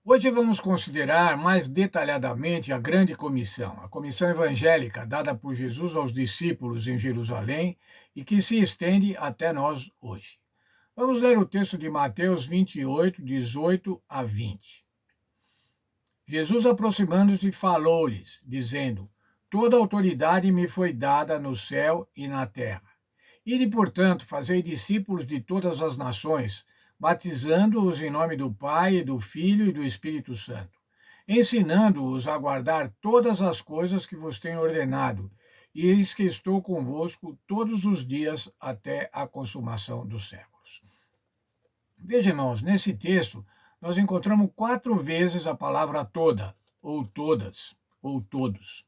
Hoje vamos considerar mais detalhadamente a grande comissão, a comissão evangélica dada por Jesus aos discípulos em Jerusalém e que se estende até nós hoje. Vamos ler o texto de Mateus 28, 18 a 20. Jesus, aproximando-se, falou-lhes, dizendo: Toda autoridade me foi dada no céu e na terra. Ide, portanto, fazei discípulos de todas as nações, batizando-os em nome do Pai, e do Filho e do Espírito Santo, ensinando-os a guardar todas as coisas que vos tenho ordenado, e eis que estou convosco todos os dias até a consumação dos séculos. Veja, irmãos, nesse texto nós encontramos 4 vezes a palavra toda, ou todas, ou todos.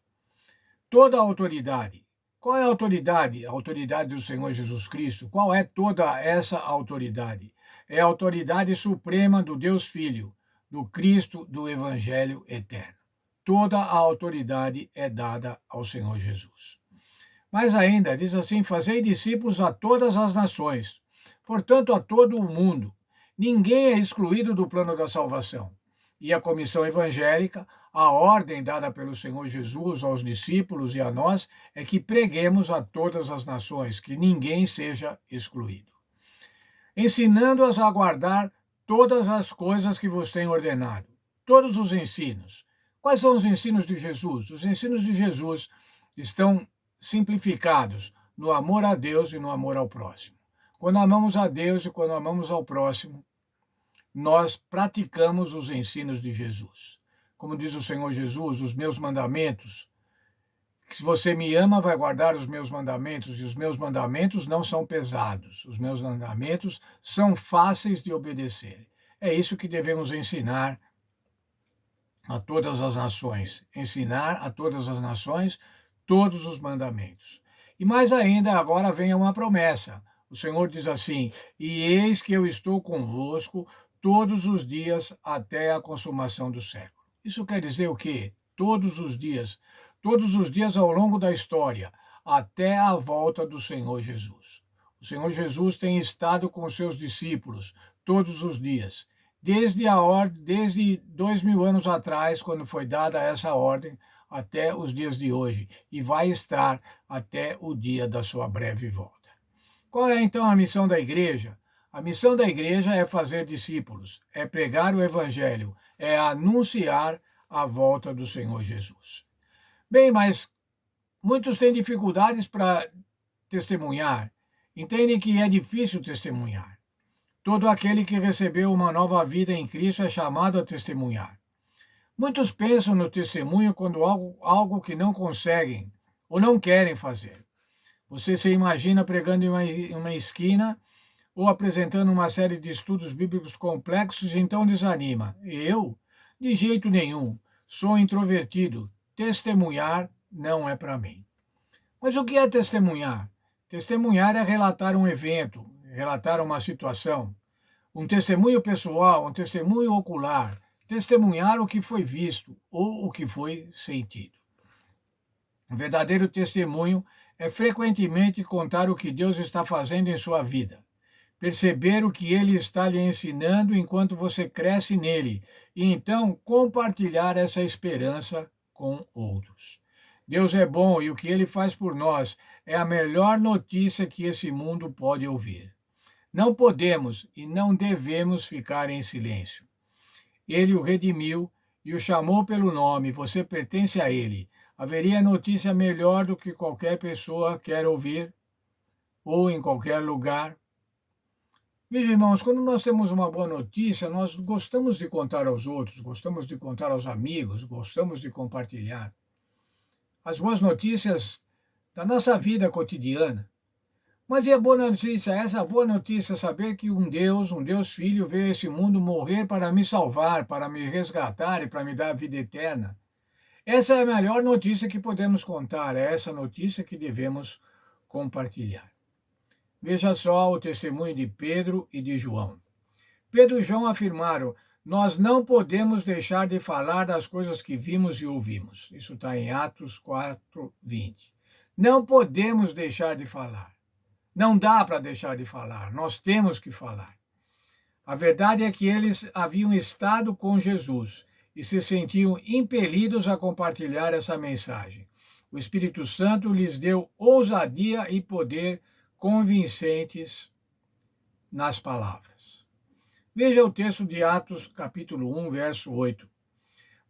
Toda a autoridade. Qual é a autoridade? A autoridade do Senhor Jesus Cristo. Qual é toda essa autoridade? É a autoridade suprema do Deus Filho, do Cristo, do Evangelho eterno. Toda a autoridade é dada ao Senhor Jesus. Mas ainda diz assim: fazei discípulos a todas as nações, portanto a todo o mundo. Ninguém é excluído do plano da salvação. E a comissão evangélica, a ordem dada pelo Senhor Jesus aos discípulos e a nós, é que preguemos a todas as nações, que ninguém seja excluído. Ensinando-as a guardar todas as coisas que vos tenho ordenado. Todos os ensinos. Quais são os ensinos de Jesus? Os ensinos de Jesus estão simplificados no amor a Deus e no amor ao próximo. Quando amamos a Deus e quando amamos ao próximo, nós praticamos os ensinos de Jesus. Como diz o Senhor Jesus, os meus mandamentos, se você me ama, vai guardar os meus mandamentos, e os meus mandamentos não são pesados. Os meus mandamentos são fáceis de obedecer. É isso que devemos ensinar a todas as nações. Ensinar a todas as nações todos os mandamentos. E mais ainda, agora vem uma promessa. O Senhor diz assim: E eis que eu estou convosco todos os dias até a consumação do século. Isso quer dizer o quê? Todos os dias ao longo da história, até a volta do Senhor Jesus. O Senhor Jesus tem estado com os seus discípulos todos os dias, desde 2000 anos atrás, quando foi dada essa ordem, até os dias de hoje, e vai estar até o dia da sua breve volta. Qual é então a missão da igreja? A missão da igreja é fazer discípulos, é pregar o evangelho, é anunciar a volta do Senhor Jesus. Bem, mas muitos têm dificuldades para testemunhar, entendem que é difícil testemunhar. Todo aquele que recebeu uma nova vida em Cristo é chamado a testemunhar. Muitos pensam no testemunho quando algo que não conseguem ou não querem fazer. Você se imagina pregando em uma esquina ou apresentando uma série de estudos bíblicos complexos e então desanima. Eu? De jeito nenhum. Sou introvertido. Testemunhar não é para mim. Mas o que é testemunhar? Testemunhar é relatar um evento, relatar uma situação, um testemunho pessoal, um testemunho ocular, testemunhar o que foi visto ou o que foi sentido. O verdadeiro testemunho é frequentemente contar o que Deus está fazendo em sua vida, perceber o que Ele está lhe ensinando enquanto você cresce nele e então compartilhar essa esperança com outros. Deus é bom e o que Ele faz por nós é a melhor notícia que esse mundo pode ouvir. Não podemos e não devemos ficar em silêncio. Ele o redimiu e o chamou pelo nome, você pertence a ele. Haveria notícia melhor do que qualquer pessoa quer ouvir, ou em qualquer lugar? Veja, irmãos, quando nós temos uma boa notícia, nós gostamos de contar aos outros, gostamos de contar aos amigos, gostamos de compartilhar. As boas notícias da nossa vida cotidiana. Mas e a boa notícia? Essa boa notícia é saber que um Deus Filho, veio a esse mundo morrer para me salvar, para me resgatar e para me dar a vida eterna. Essa é a melhor notícia que podemos contar, é essa notícia que devemos compartilhar. Veja só o testemunho de Pedro e de João. Pedro e João afirmaram: Nós não podemos deixar de falar das coisas que vimos e ouvimos. Isso está em Atos 4:20. Não podemos deixar de falar. Não dá para deixar de falar, nós temos que falar. A verdade é que eles haviam estado com Jesus e se sentiam impelidos a compartilhar essa mensagem. O Espírito Santo lhes deu ousadia e poder convincentes nas palavras. Veja o texto de Atos, capítulo 1, verso 8.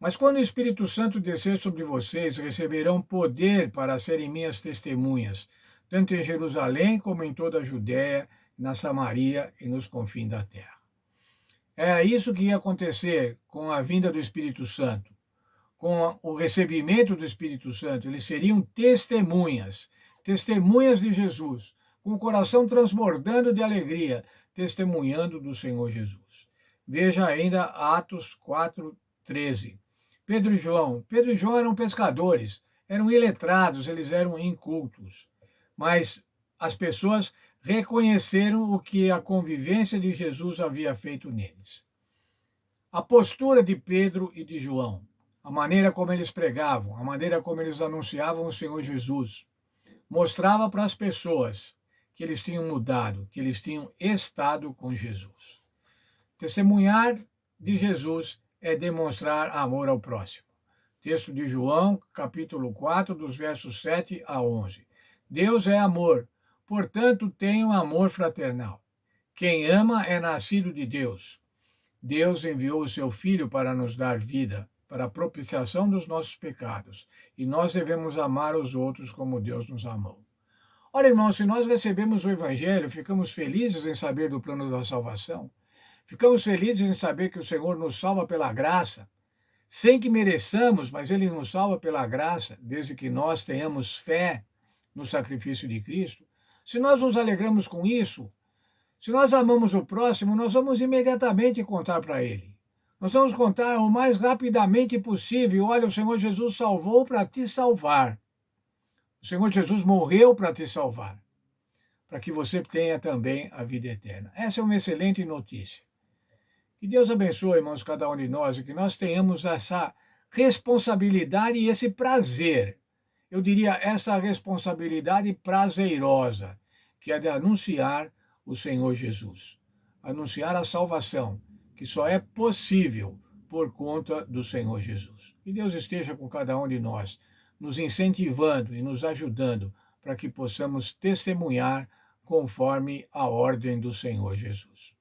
Mas quando o Espírito Santo descer sobre vocês, receberão poder para serem minhas testemunhas, tanto em Jerusalém como em toda a Judéia, na Samaria e nos confins da terra. Era isso que ia acontecer com a vinda do Espírito Santo. Com o recebimento do Espírito Santo, eles seriam testemunhas, testemunhas de Jesus, com o coração transbordando de alegria, testemunhando do Senhor Jesus. Veja ainda Atos 4:13. Pedro e João eram pescadores, eram iletrados, eles eram incultos, mas as pessoas reconheceram o que a convivência de Jesus havia feito neles. A postura de Pedro e de João, a maneira como eles pregavam, a maneira como eles anunciavam o Senhor Jesus, mostrava para as pessoas que eles tinham mudado, que eles tinham estado com Jesus. Testemunhar de Jesus é demonstrar amor ao próximo. Texto de João, capítulo 4, dos versos 7 a 11. Deus é amor, portanto tenham amor fraternal. Quem ama é nascido de Deus. Deus enviou o seu Filho para nos dar vida, para a propiciação dos nossos pecados, e nós devemos amar os outros como Deus nos amou. Ora, irmãos, se nós recebemos o Evangelho, ficamos felizes em saber do plano da salvação, ficamos felizes em saber que o Senhor nos salva pela graça, sem que mereçamos, mas Ele nos salva pela graça, desde que nós tenhamos fé no sacrifício de Cristo. Se nós nos alegramos com isso, se nós amamos o próximo, nós vamos imediatamente contar para ele. Nós vamos contar o mais rapidamente possível. Olha, o Senhor Jesus salvou para te salvar. O Senhor Jesus morreu para te salvar, para que você tenha também a vida eterna. Essa é uma excelente notícia. Que Deus abençoe, irmãos, cada um de nós, e que nós tenhamos essa responsabilidade e esse prazer. Eu diria essa responsabilidade prazerosa, que é de anunciar o Senhor Jesus. Anunciar a salvação, que só é possível por conta do Senhor Jesus. Que Deus esteja com cada um de nós, nos incentivando e nos ajudando para que possamos testemunhar conforme a ordem do Senhor Jesus.